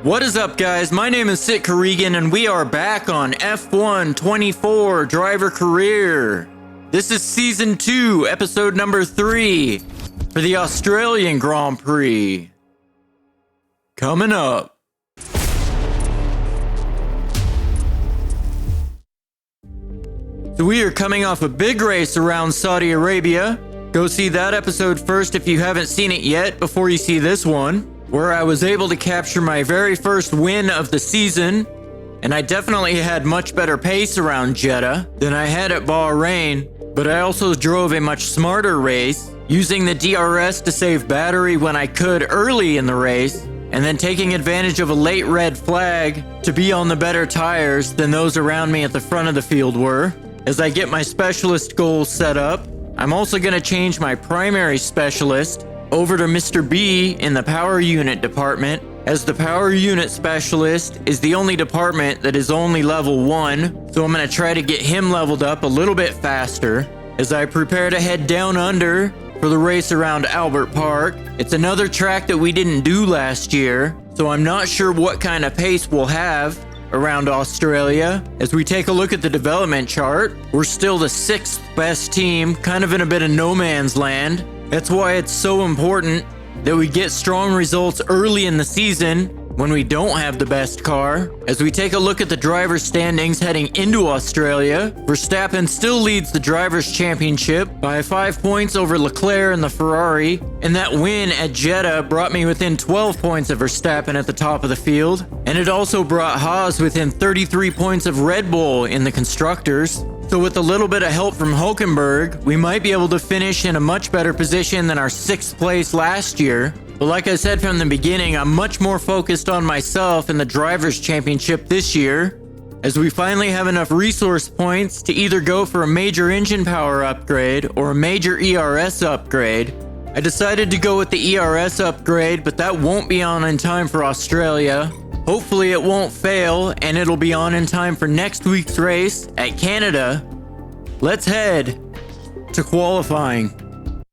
What is up, guys? My name is Sid Corrigan, and we are back on F124 Driver Career. This is Season 2, Episode number 3 for the Australian Grand Prix. Coming up. So we are coming off a big race around Saudi Arabia. Go see that episode first if you haven't seen it yet before you see this one, where I was able to capture my very first win of the season, and I definitely had much better pace around Jeddah than I had at Bahrain, but I also drove a much smarter race, using the DRS to save battery when I could early in the race, and then taking advantage of a late red flag to be on the better tires than those around me at the front of the field were. As I get my specialist goals set up, I'm also going to change my primary specialist over to Mr. B in the power unit department, as the power unit specialist is the only department that is only level 1, so I'm going to try to get him leveled up a little bit faster as I prepare to head down under for the race around Albert Park. It's another track that we didn't do last year, so I'm not sure what kind of pace we'll have around Australia. As we take a look at the development chart, we're still the 6th best team, kind of in a bit of no man's land. That's why it's so important that we get strong results early in the season when we don't have the best car. As we take a look at the driver's standings heading into Australia, Verstappen still leads the Drivers' Championship by 5 points over Leclerc and the Ferrari, and that win at Jeddah brought me within 12 points of Verstappen at the top of the field, and it also brought Haas within 33 points of Red Bull in the Constructors. So with a little bit of help from Hulkenberg, we might be able to finish in a much better position than our 6th place last year. But like I said from the beginning, I'm much more focused on myself in the Drivers' Championship this year, as we finally have enough resource points to either go for a major engine power upgrade or a major ERS upgrade. I decided to go with the ERS upgrade, but that won't be on in time for Australia. Hopefully it won't fail, and it'll be on in time for next week's race at Canada. Let's head to qualifying.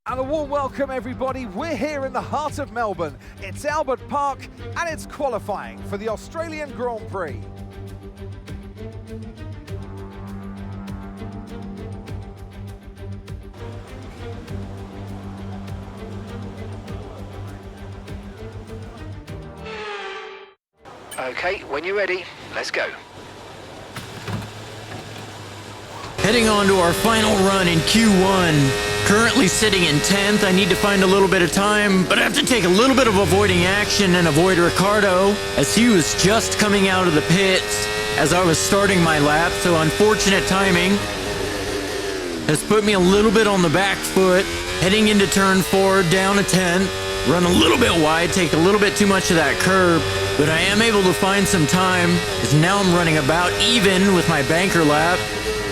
And a warm welcome, everybody. We're here in the heart of Melbourne. It's Albert Park, and it's qualifying for the Australian Grand Prix. Okay, when you're ready, let's go. Heading on to our final run in Q1. Currently sitting in 10th. I need to find a little bit of time, but I have to take a little bit of avoiding action and avoid Ricardo, as he was just coming out of the pits as I was starting my lap, so unfortunate timing has put me a little bit on the back foot. Heading into turn 4, down a 10th. Run a little bit wide, take a little bit too much of that curb, but I am able to find some time, as now I'm running about even with my banker lap.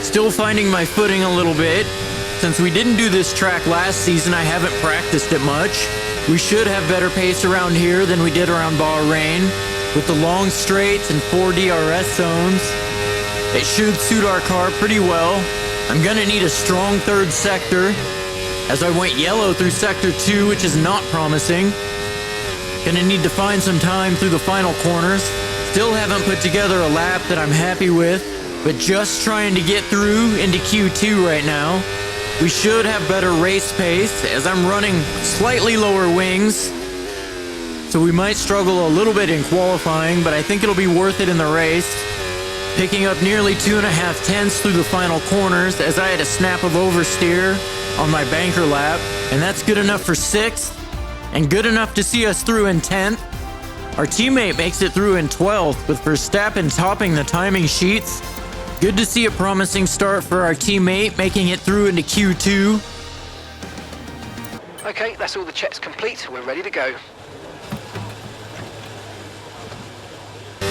Still finding my footing a little bit. Since we didn't do this track last season, I haven't practiced it much. We should have better pace around here than we did around Bahrain. With the long straights and 4 DRS zones, it should suit our car pretty well. I'm gonna need a strong 3rd sector, as I went yellow through sector 2, which is not promising. Gonna need to find some time through the final corners. Still haven't put together a lap that I'm happy with, but just trying to get through into Q2 right now. We should have better race pace, as I'm running slightly lower wings, so we might struggle a little bit in qualifying, but I think it'll be worth it in the race. Picking up nearly 2.5 tenths through the final corners, as I had a snap of oversteer on my banker lap, and that's good enough for 6th, and good enough to see us through in 10th. Our teammate makes it through in 12th, with Verstappen topping the timing sheets. Good to see a promising start for our teammate, making it through into Q2. Okay, that's all the checks complete. We're ready to go.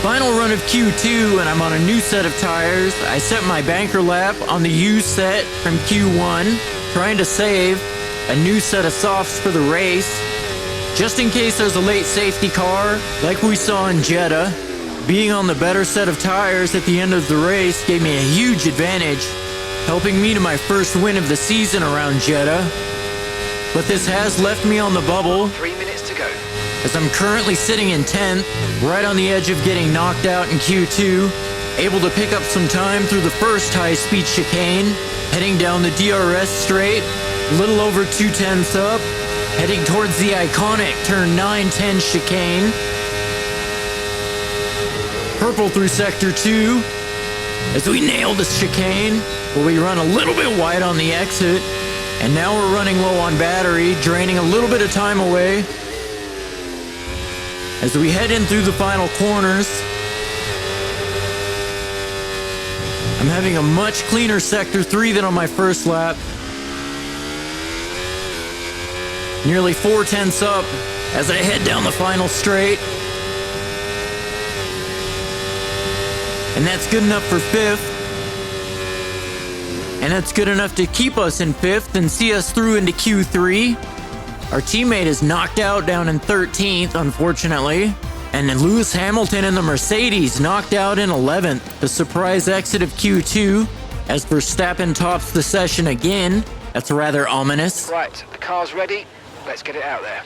Final run of Q2, and I'm on a new set of tires. I set my banker lap on the U set from Q1, trying to save a new set of softs for the race, just in case there's a late safety car, like we saw in Jeddah. Being on the better set of tires at the end of the race gave me a huge advantage, helping me to my first win of the season around Jeddah. But this has left me on the bubble. 3 minutes to go. as I'm currently sitting in 10th, right on the edge of getting knocked out in Q2, able to pick up some time through the first high-speed chicane, heading down the DRS straight, a little over 2/10 up, heading towards the iconic turn 9-10 chicane. Purple through sector 2, as we nail the chicane, where we run a little bit wide on the exit, and now we're running low on battery, draining a little bit of time away. As we head in through the final corners, I'm having a much cleaner sector 3 than on my first lap. Nearly 4/10 up as I head down the final straight. And that's good enough for 5th. And that's good enough to keep us in 5th and see us through into Q3. Our teammate is knocked out down in 13th, unfortunately. And then Lewis Hamilton in the Mercedes knocked out in 11th. The surprise exit of Q2 as Verstappen tops the session again. That's rather ominous. Right, the car's ready. Let's get it out there.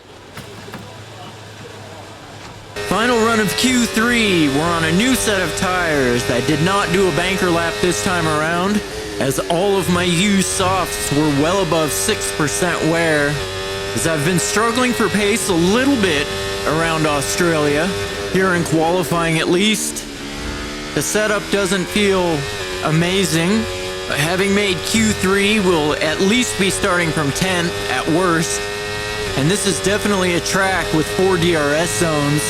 Final run of Q3. We're on a new set of tires. I did not do a banker lap this time around, as all of my used softs were well above 6% wear, as I've been struggling for pace a little bit around Australia, here in qualifying at least. The setup doesn't feel amazing, but having made Q3, we'll at least be starting from 10th at worst, and this is definitely a track with 4 DRS zones,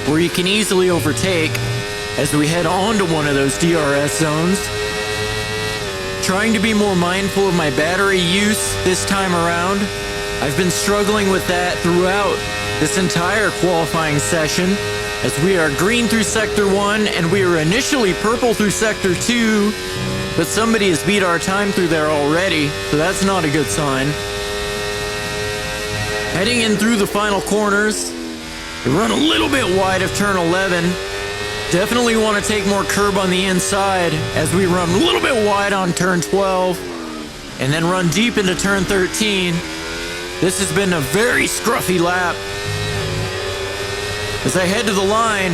where you can easily overtake as we head on to one of those DRS zones. Trying to be more mindful of my battery use this time around. I've been struggling with that throughout this entire qualifying session, as we are green through sector 1 and we were initially purple through sector 2, but somebody has beat our time through there already, so that's not a good sign. Heading in through the final corners, we run a little bit wide of turn 11. Definitely want to take more curb on the inside as we run a little bit wide on turn 12 and then run deep into turn 13. This has been a very scruffy lap as I head to the line,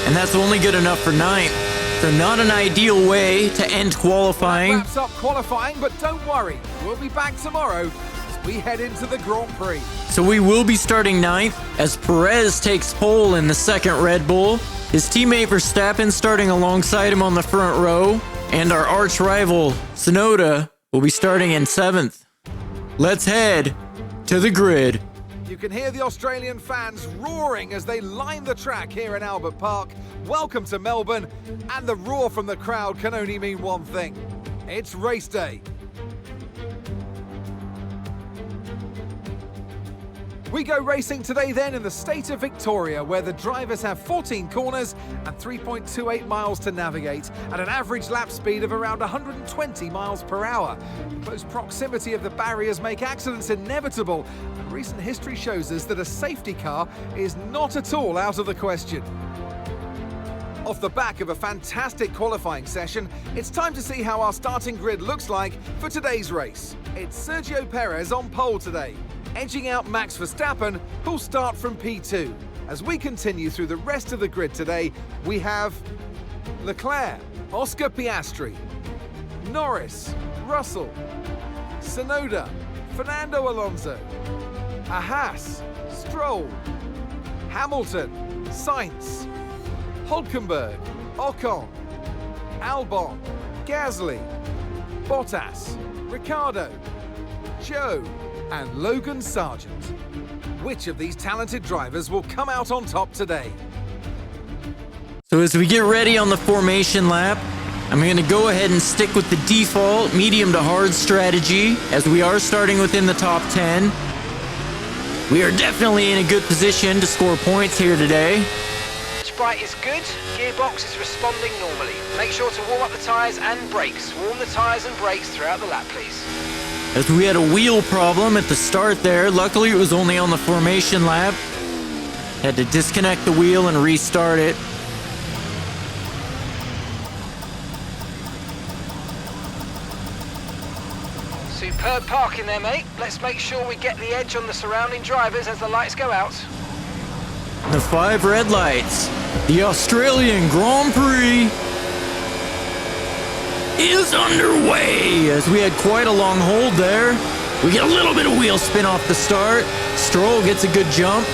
and that's only good enough for 9th. So not an ideal way to end qualifying. Wraps up qualifying, but don't worry, we'll be back tomorrow as we head into the Grand Prix. So we will be starting 9th as Perez takes pole in the second Red Bull. His teammate Verstappen starting alongside him on the front row, and our arch rival Tsunoda will be starting in 7th. Let's head to the grid. You can hear the Australian fans roaring as they line the track here in Albert Park. Welcome to Melbourne, and the roar from the crowd can only mean one thing. It's race day. We go racing today then in the state of Victoria, where the drivers have 14 corners and 3.28 miles to navigate at an average lap speed of around 120 miles per hour. The close proximity of the barriers make accidents inevitable, and recent history shows us that a safety car is not at all out of the question. Off the back of a fantastic qualifying session, it's time to see how our starting grid looks like for today's race. It's Sergio Perez on pole today, edging out Max Verstappen, who'll start from P2. As we continue through the rest of the grid today, we have Leclerc, Oscar Piastri, Norris, Russell, Tsunoda, Fernando Alonso, Haas, Stroll, Hamilton, Sainz, Hülkenberg, Ocon, Albon, Gasly, Bottas, Ricciardo, Zhou, and Logan Sargent. Which of these talented drivers will come out on top today? So as we get ready on the formation lap, I'm going to go ahead and stick with the default medium to hard strategy, as we are starting within the top 10. We are definitely in a good position to score points here today. Sprite is good, gearbox is responding normally. Make sure to warm up the tyres and brakes. Warm the tyres and brakes throughout the lap, please. As we had a wheel problem at the start there, luckily it was only on the formation lap. Had to disconnect the wheel and restart it. Superb parking there, mate. Let's make sure we get the edge on the surrounding drivers as the lights go out. The 5 red lights. The Australian Grand Prix is underway as we had quite a long hold there. We get a little bit of wheel spin off the start. Stroll gets a good jump.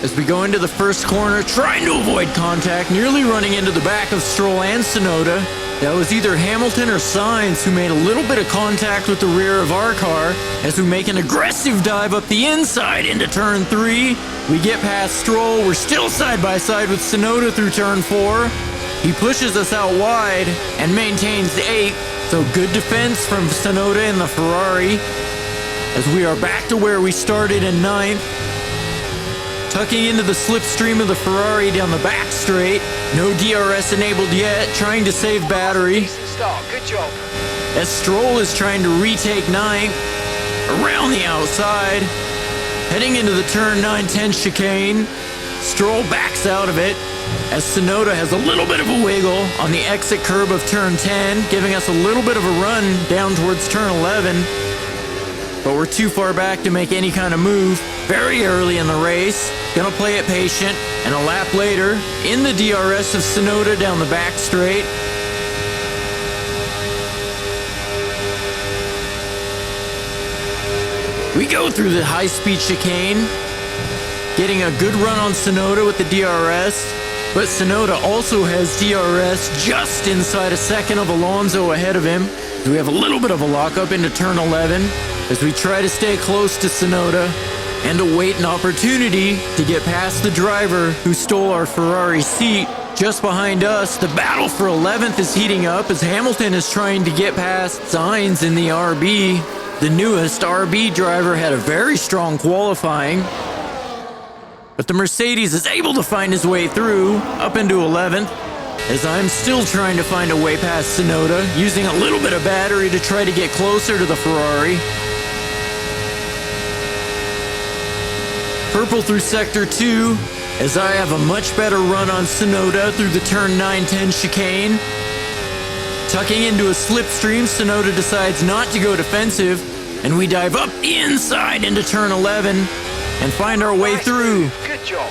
As we go into the first corner, trying to avoid contact, nearly running into the back of Stroll and Tsunoda. That was either Hamilton or Sainz who made a little bit of contact with the rear of our car as we make an aggressive dive up the inside into turn 3. We get past Stroll. We're still side by side with Tsunoda through turn 4. He pushes us out wide and maintains 8th. So good defense from Tsunoda in the Ferrari as we are back to where we started in 9th. Tucking into the slipstream of the Ferrari down the back straight. No DRS enabled yet, trying to save battery. Decent start, good job. As Stroll is trying to retake 9th, around the outside, heading into the turn 9-10 chicane. Stroll backs out of it, as Tsunoda has a little bit of a wiggle on the exit curb of turn 10, giving us a little bit of a run down towards turn 11. But we're too far back to make any kind of move. Very early in the race, gonna play it patient, and a lap later, in the DRS of Tsunoda down the back straight. We go through the high-speed chicane, getting a good run on Tsunoda with the DRS, but Tsunoda also has DRS just inside a second of Alonso ahead of him. So we have a little bit of a lockup into turn 11 as we try to stay close to Tsunoda and await an opportunity to get past the driver who stole our Ferrari seat. Just behind us, the battle for 11th is heating up as Hamilton is trying to get past Sainz in the RB. The newest RB driver had a very strong qualifying, but the Mercedes is able to find his way through up into 11th as I'm still trying to find a way past Tsunoda, using a little bit of battery to try to get closer to the Ferrari. Purple through sector 2 as I have a much better run on Tsunoda through the turn 9-10 chicane. Tucking into a slipstream, Tsunoda decides not to go defensive, and we dive up the inside into turn 11 and find our way through. Good job.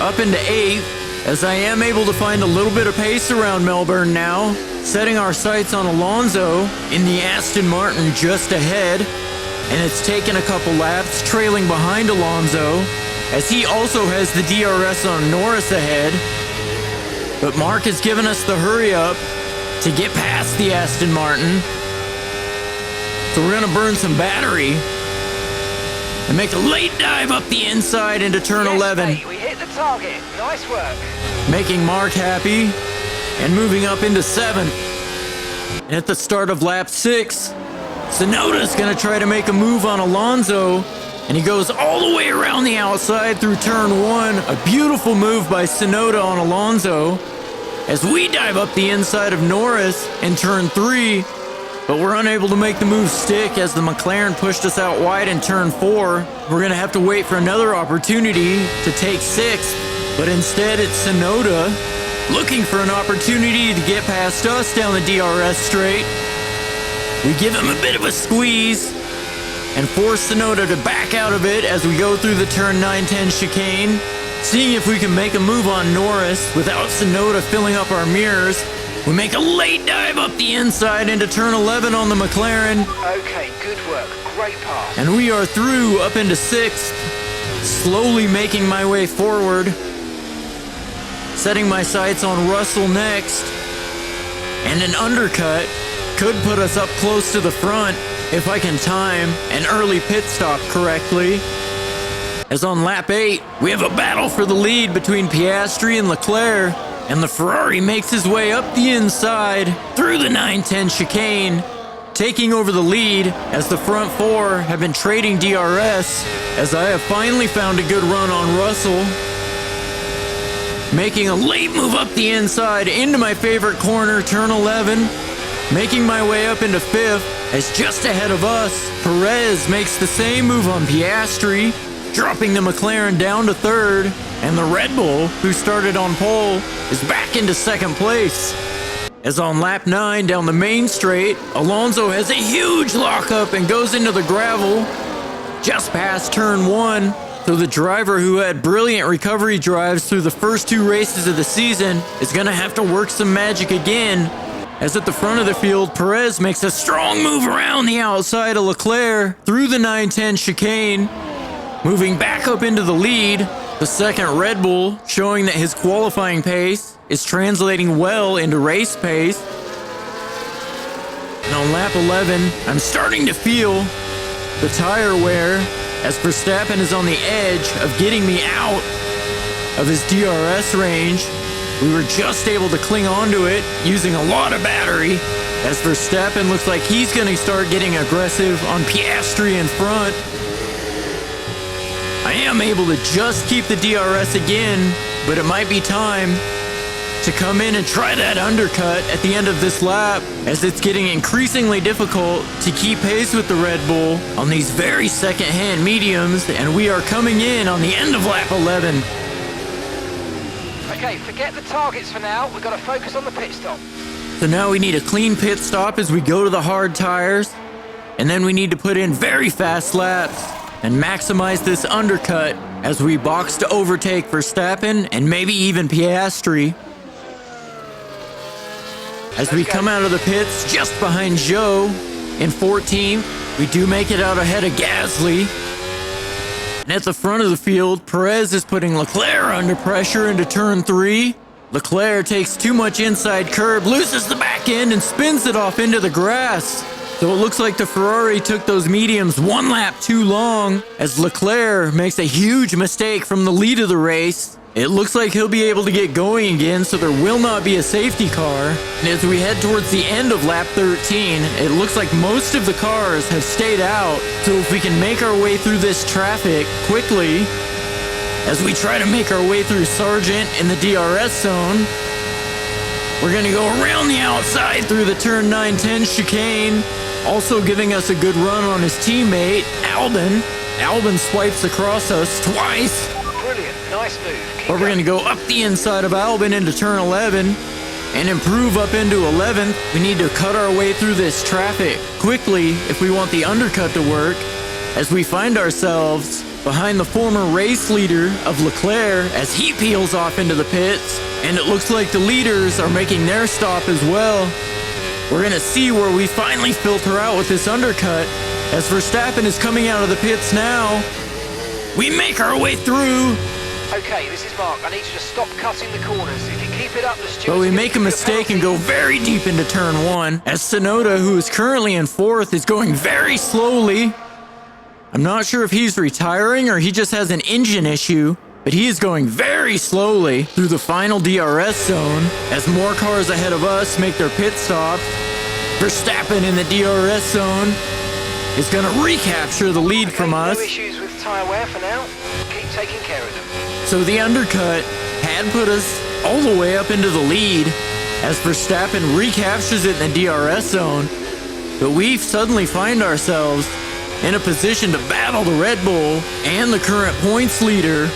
Up into 8th, as I am able to find a little bit of pace around Melbourne now, setting our sights on Alonso in the Aston Martin just ahead, and it's taken a couple laps trailing behind Alonso, as he also has the DRS on Norris ahead. But Mark has given us the hurry up to get past the Aston Martin. So we're gonna burn some battery and make a late dive up the inside into turn 11. Mate, we hit the target. Nice work. Making Mark happy and moving up into 7th. And at the start of lap 6, Tsunoda's gonna try to make a move on Alonso, and he goes all the way around the outside through turn 1. A beautiful move by Tsunoda on Alonso as we dive up the inside of Norris in turn 3, but we're unable to make the move stick as the McLaren pushed us out wide in turn 4. We're gonna have to wait for another opportunity to take 6th, but instead it's Tsunoda looking for an opportunity to get past us down the DRS straight. We give him a bit of a squeeze and force Tsunoda to back out of it as we go through the turn 9-10 chicane, seeing if we can make a move on Norris without Tsunoda filling up our mirrors. We make a late dive up the inside into turn 11 on the McLaren. Okay, good work. Great pass. And we are through up into 6th, slowly making my way forward, setting my sights on Russell next. And an undercut could put us up close to the front if I can time an early pit stop correctly. As on lap 8, we have a battle for the lead between Piastri and Leclerc, and the Ferrari makes his way up the inside through the 9-10 chicane, taking over the lead as the front 4 have been trading DRS, as I have finally found a good run on Russell, making a late move up the inside into my favorite corner, turn 11, making my way up into 5th, as just ahead of us, Perez makes the same move on Piastri, dropping the McLaren down to 3rd, and the Red Bull, who started on pole, is back into 2nd place. As on lap 9 down the main straight, Alonso has a huge lockup and goes into the gravel just past turn 1. So the driver who had brilliant recovery drives through the first 2 races of the season is going to have to work some magic again. As at the front of the field, Perez makes a strong move around the outside of Leclerc through the 9-10 chicane, moving back up into the lead. The second Red Bull showing that his qualifying pace is translating well into race pace. And on lap 11, I'm starting to feel the tire wear as Verstappen is on the edge of getting me out of his DRS range. We were just able to cling onto it using a lot of battery as Verstappen looks like he's going to start getting aggressive on Piastri in front. I am able to just keep the DRS again, but it might be time to come in and try that undercut at the end of this lap, as it's getting increasingly difficult to keep pace with the Red Bull on these very second-hand mediums, and we are coming in on the end of lap 11. Okay, forget the targets for now. We've got to focus on the pit stop. So now we need a clean pit stop as we go to the hard tires, and then we need to put in very fast laps and maximize this undercut as we box to overtake Verstappen and maybe even Piastri. As we come out of the pits just behind Zhou in 14th, we do make it out ahead of Gasly. And at the front of the field, Perez is putting Leclerc under pressure into turn 3. Leclerc takes too much inside curb, loses the back end, and spins it off into the grass. So it looks like the Ferrari took those mediums 1 lap too long, as Leclerc makes a huge mistake from the lead of the race. It looks like he'll be able to get going again, so there will not be a safety car. And as we head towards the end of lap 13, it looks like most of the cars have stayed out. So if we can make our way through this traffic quickly, as we try to make our way through Sargent in the DRS zone, we're going to go around the outside through the turn 9-10 chicane, also giving us a good run on his teammate, Albon. Albon swipes across us twice. Brilliant, nice move. But we're going to go up the inside of Albon into turn 11 and improve up into 11th. We need to cut our way through this traffic quickly if we want the undercut to work, as we find ourselves behind the former race leader of Leclerc as he peels off into the pits, and it looks like the leaders are making their stop as well. We're going to see where we finally filter out with this undercut as Verstappen is coming out of the pits now. We make our way through. Okay, this is Mark. I need you to stop cutting the corners. If you keep it up, the stewards... But we make a mistake and go very deep into turn 1, as Tsunoda, who is currently in 4th, is going very slowly. I'm not sure if he's retiring or he just has an engine issue, but he is going very slowly through the final DRS zone as more cars ahead of us make their pit stop. Verstappen in the DRS zone is going to recapture the lead from us. No issues with tyre wear for now. Keep taking care of them. So the undercut had put us all the way up into the lead as Verstappen recaptures it in the DRS zone, but we suddenly find ourselves in a position to battle the Red Bull and the current points leader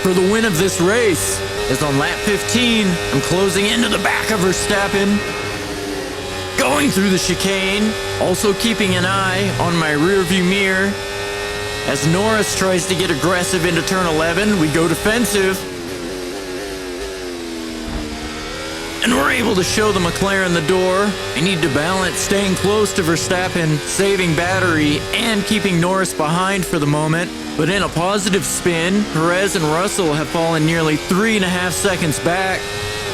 for the win of this race. As on lap 15, I'm closing into the back of Verstappen, going through the chicane, also keeping an eye on my rearview mirror. As Norris tries to get aggressive into turn 11, we go defensive. And we're able to show the McLaren the door. I need to balance staying close to Verstappen, saving battery, and keeping Norris behind for the moment. But in a positive spin, Perez and Russell have fallen nearly 3.5 seconds back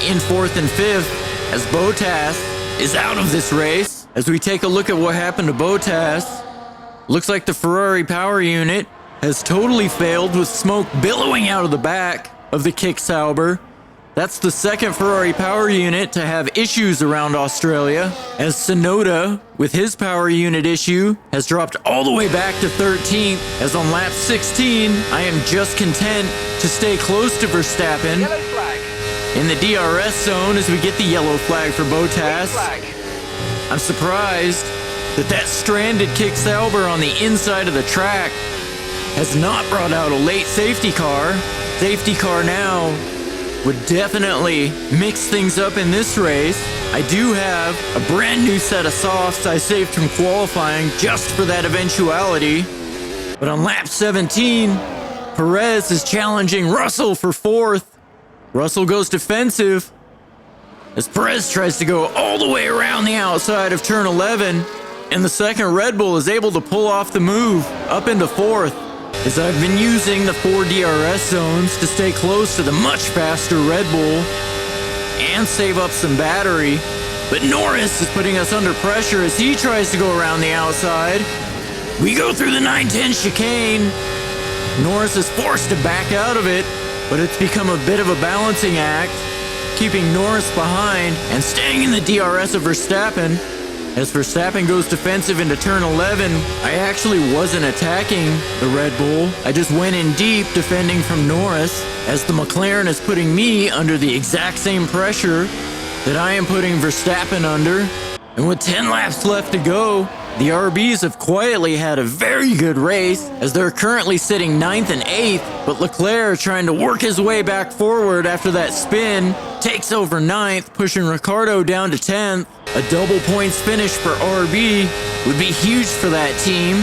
in 4th and 5th as Bottas is out of this race. As we take a look at what happened to Bottas, looks like the Ferrari power unit has totally failed with smoke billowing out of the back of the Kick-Sauber. That's the second Ferrari power unit to have issues around Australia, as Tsunoda, with his power unit issue, has dropped all the way back to 13th, as on lap 16, I am just content to stay close to Verstappen. Yellow flag. In the DRS zone as we get the yellow flag for Bottas. Flag. I'm surprised that stranded Kick-Sauber on the inside of the track has not brought out a late safety car. Safety car now would definitely mix things up in this race. I do have a brand new set of softs I saved from qualifying just for that eventuality. But on lap 17, Perez is challenging Russell for 4th. Russell goes defensive as Perez tries to go all the way around the outside of turn 11, and the second Red Bull is able to pull off the move up into 4th, as I've been using the 4 DRS zones to stay close to the much faster Red Bull and save up some battery. But Norris is putting us under pressure as he tries to go around the outside. We go through the 910 chicane. Norris is forced to back out of it, but it's become a bit of a balancing act, keeping Norris behind and staying in the DRS of Verstappen. As Verstappen goes defensive into turn 11, I actually wasn't attacking the Red Bull. I just went in deep defending from Norris, as the McLaren is putting me under the exact same pressure that I am putting Verstappen under. And with 10 laps left to go, the RBs have quietly had a very good race, as they're currently sitting 9th and 8th, but Leclerc, trying to work his way back forward after that spin, takes over 9th, pushing Ricciardo down to 10th. A double points finish for RB would be huge for that team,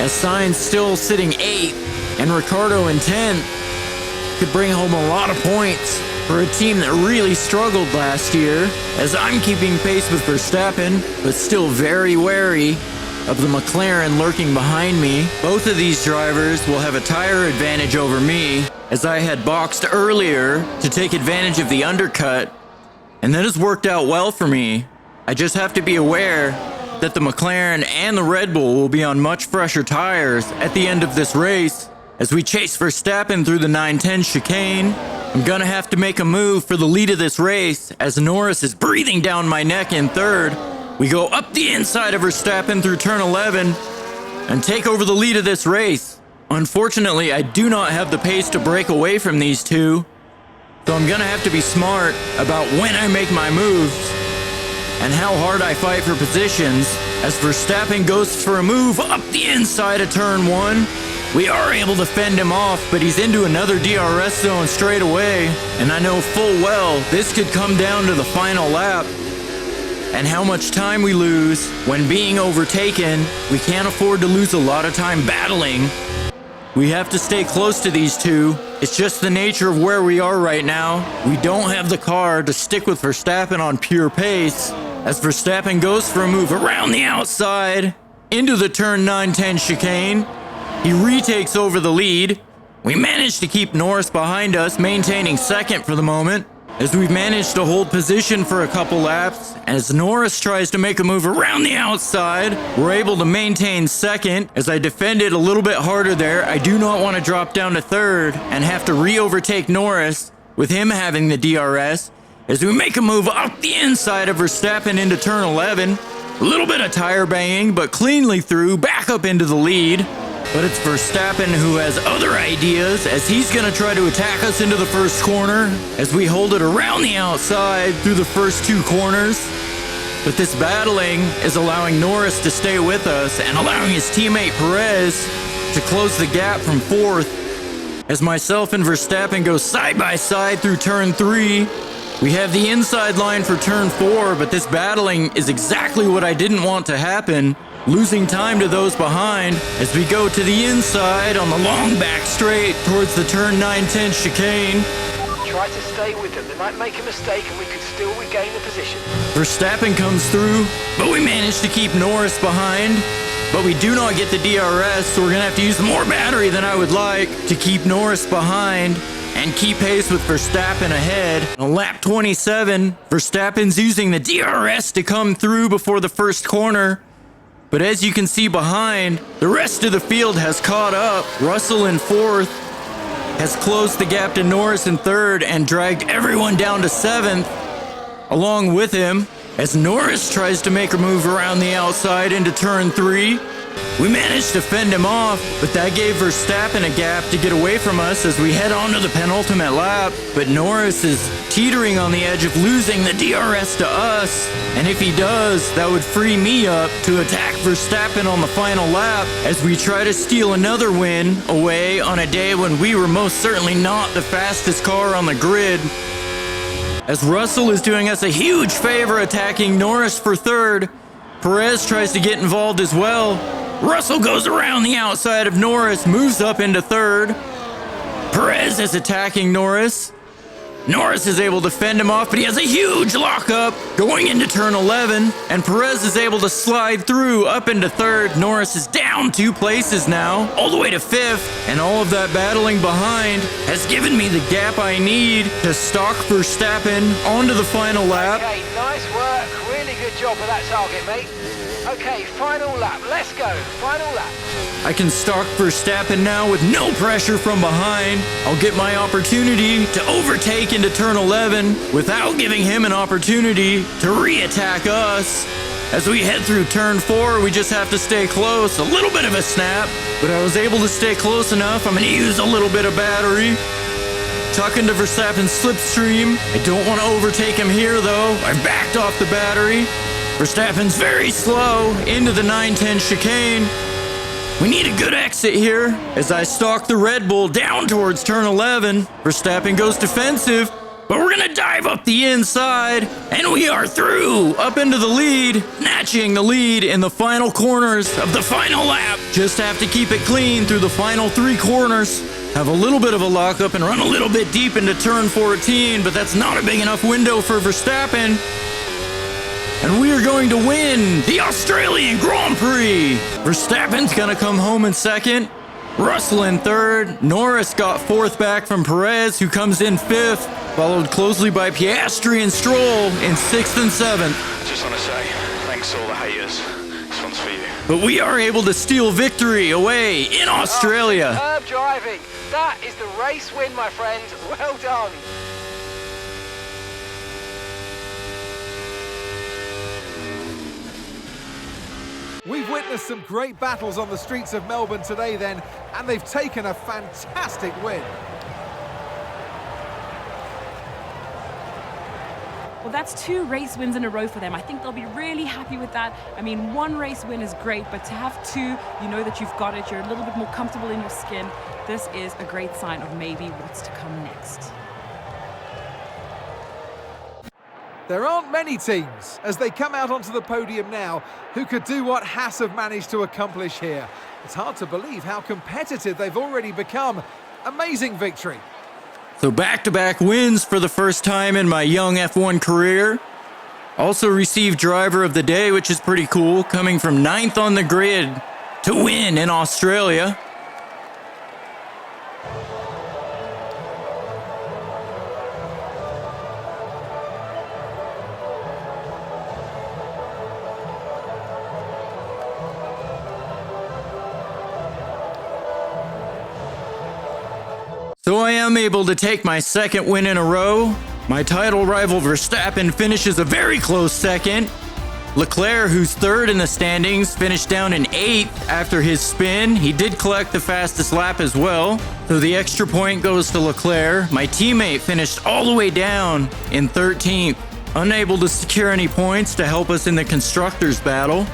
as Sainz still sitting 8th and Ricciardo in 10th could bring home a lot of points for a team that really struggled last year, as I'm keeping pace with Verstappen, but still very wary of the McLaren lurking behind me. Both of these drivers will have a tire advantage over me, as I had boxed earlier to take advantage of the undercut, and that has worked out well for me. I just have to be aware that the McLaren and the Red Bull will be on much fresher tires at the end of this race. As we chase Verstappen through the 910 chicane, I'm gonna have to make a move for the lead of this race, as Norris is breathing down my neck in 3rd. We go up the inside of Verstappen through turn 11 and take over the lead of this race. Unfortunately, I do not have the pace to break away from these two, so I'm gonna have to be smart about when I make my moves and how hard I fight for positions. As Verstappen goes for a move up the inside of turn 1, we are able to fend him off, but he's into another DRS zone straight away, and I know full well this could come down to the final lap and how much time we lose when being overtaken. We can't afford to lose a lot of time battling. We have to stay close to these two. It's just the nature of where we are right now. We don't have the car to stick with Verstappen on pure pace, as Verstappen goes for a move around the outside into the turn 910 chicane. He retakes over the lead. We managed to keep Norris behind us, maintaining 2nd for the moment, as we've managed to hold position for a couple laps. As Norris tries to make a move around the outside, we're able to maintain 2nd. As I defended a little bit harder there, I do not want to drop down to 3rd and have to re-overtake Norris with him having the DRS, as we make a move up the inside of Verstappen into turn 11. A little bit of tire banging, but cleanly through, back up into the lead. But it's Verstappen who has other ideas, as he's going to try to attack us into the first corner, as we hold it around the outside through the first 2 corners. But this battling is allowing Norris to stay with us and allowing his teammate Perez to close the gap from 4th. As myself and Verstappen go side by side through turn 3, we have the inside line for turn 4, but this battling is exactly what I didn't want to happen, losing time to those behind as we go to the inside on the long back straight towards the turn 910 chicane. Try to stay with them. They might make a mistake and we could still regain the position. Verstappen comes through, but we manage to keep Norris behind. But we do not get the DRS, so we're going to have to use more battery than I would like to keep Norris behind and keep pace with Verstappen ahead. On lap 27, Verstappen's using the DRS to come through before the first corner. But as you can see behind, the rest of the field has caught up. Russell in 4th has closed the gap to Norris in 3rd and dragged everyone down to 7th along with him. As Norris tries to make a move around the outside into turn 3, we managed to fend him off, but that gave Verstappen a gap to get away from us as we head on to the penultimate lap. But Norris is teetering on the edge of losing the DRS to us, and if he does, that would free me up to attack Verstappen on the final lap as we try to steal another win away on a day when we were most certainly not the fastest car on the grid. as Russell is doing us a huge favor attacking Norris for third. Perez tries to get involved as well. Russell goes around the outside of Norris, moves up into third. Perez is attacking Norris. Norris is able to fend him off, but he has a huge lockup going into turn 11, and Perez is able to slide through up into third. Norris is down 2 places now, all the way to 5th, and all of that battling behind has given me the gap I need to stalk Verstappen onto the final lap. Okay, nice work. Really good job with that target, mate. Okay, final lap. Let's go. Final lap. I can stalk Verstappen now with no pressure from behind. I'll get my opportunity to overtake into turn 11 without giving him an opportunity to re-attack us. As we head through turn 4, we just have to stay close. A little bit of a snap, but I was able to stay close enough. I'm going to use a little bit of battery. Tuck into Verstappen's slipstream. I don't want to overtake him here, though. I've backed off the battery. Verstappen's very slow into the 910 chicane. We need a good exit here as I stalk the Red Bull down towards turn 11. Verstappen goes defensive, but we're going to dive up the inside, and we are through up into the lead, snatching the lead in the final corners of the final lap. Just have to keep it clean through the final 3 corners. Have a little bit of a lockup and run a little bit deep into turn 14, but that's not a big enough window for Verstappen. And we are going to win the Australian Grand Prix. Verstappen's gonna come home in second. Russell in third. Norris got 4th back from Perez, who comes in 5th, followed closely by Piastri and Stroll in 6th and 7th. Just want to say, thanks to all the haters. This one's for you. But we are able to steal victory away in Australia. Superb driving. That is the race win, my friend. Well done. We've witnessed some great battles on the streets of Melbourne today then, and they've taken a fantastic win. Well, that's 2 race wins in a row for them. I think they'll be really happy with that. I mean, 1 race win is great, but to have 2, you know that you've got it. You're a little bit more comfortable in your skin. This is a great sign of maybe what's to come next. There aren't many teams, as they come out onto the podium now, who could do what Haas have managed to accomplish here. It's hard to believe how competitive they've already become. Amazing victory. So back-to-back wins for the first time in my young F1 career. Also received Driver of the Day, which is pretty cool, coming from 9th on the grid to win in Australia. So I am able to take my 2nd win in a row. My title rival Verstappen finishes a very close 2nd. Leclerc, who's 3rd in the standings, finished down in 8th after his spin. He did collect the fastest lap as well, so the extra point goes to Leclerc. My teammate finished all the way down in 13th, unable to secure any points to help us in the constructors battle.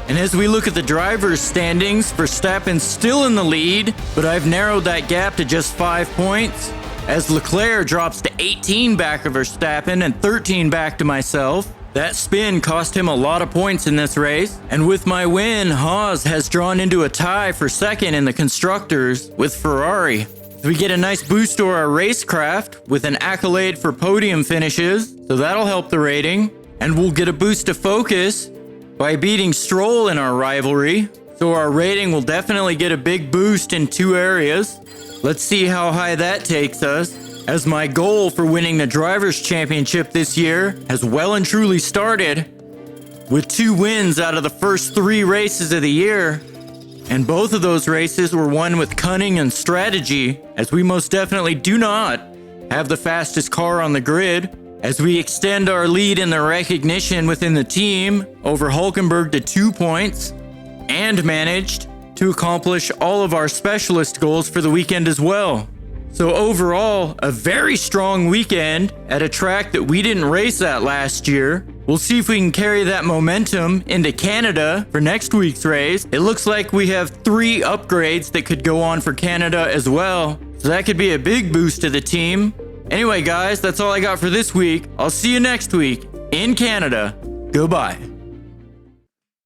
And as we look at the drivers' standings, Verstappen's still in the lead, but I've narrowed that gap to just 5 points, as Leclerc drops to 18 back of Verstappen and 13 back to myself. That spin cost him a lot of points in this race, and with my win, Haas has drawn into a tie for 2nd in the constructors with Ferrari. We get a nice boost to our racecraft with an accolade for podium finishes, so that'll help the rating, and we'll get a boost to focus by beating Stroll in our rivalry, so our rating will definitely get a big boost in 2 areas. Let's see how high that takes us, as my goal for winning the Drivers' Championship this year has well and truly started, with 2 wins out of the first 3 races of the year, and both of those races were won with cunning and strategy, as we most definitely do not have the fastest car on the grid, as we extend our lead in the recognition within the team over Hulkenberg to 2 points, and managed to accomplish all of our specialist goals for the weekend as well. So overall, a very strong weekend at a track that we didn't race at last year. We'll see if we can carry that momentum into Canada for next week's race. It looks like we have 3 upgrades that could go on for Canada as well, so that could be a big boost to the team. Anyway, guys, that's all I got for this week. I'll see you next week in Canada. Goodbye.